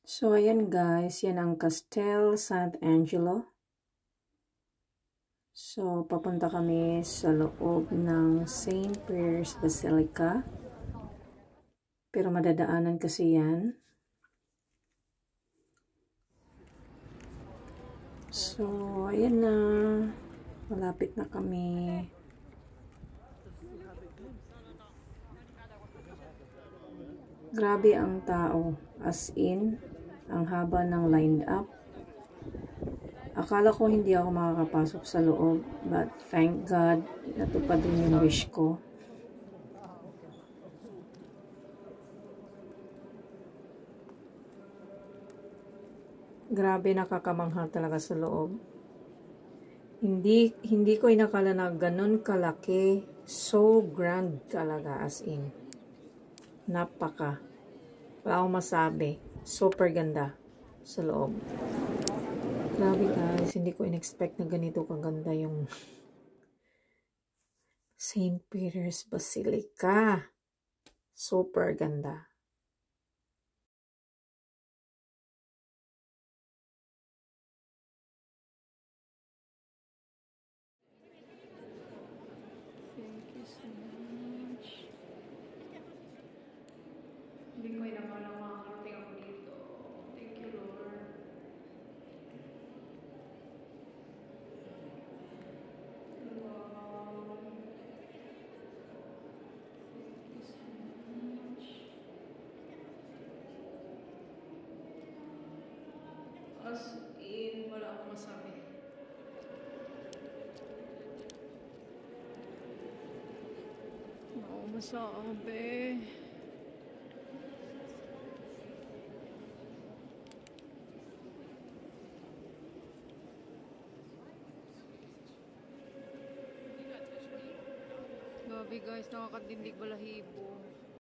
So, ayan guys, yan ang Castel Sant'Angelo. So, papunta kami sa loob ng St. Peter's Basilica. Pero madadaanan kasi yan. So, ayan na. Malapit na kami. Grabe ang tao. As in, ang haba ng lined up. Akala ko hindi ako makakapasok sa loob. But thank God, natupad rin yung wish ko. Grabe, nakakamangha talaga sa loob. Hindi ko inakala na ganun kalaki. So grand talaga, as in. Napaka. Wala akong masabi. Super ganda sa loob. Grabe guys, hindi ko in-expect na ganito kaganda yung St. Peter's Basilica. Super ganda. Thank you so much. Hindi ko inakala makakarating ako dito. Thank you, Lord. Wow. Thank you so much. As in, wala akong masabi. Wala akong masabi. Grabe guys, nakakatindig balahibo.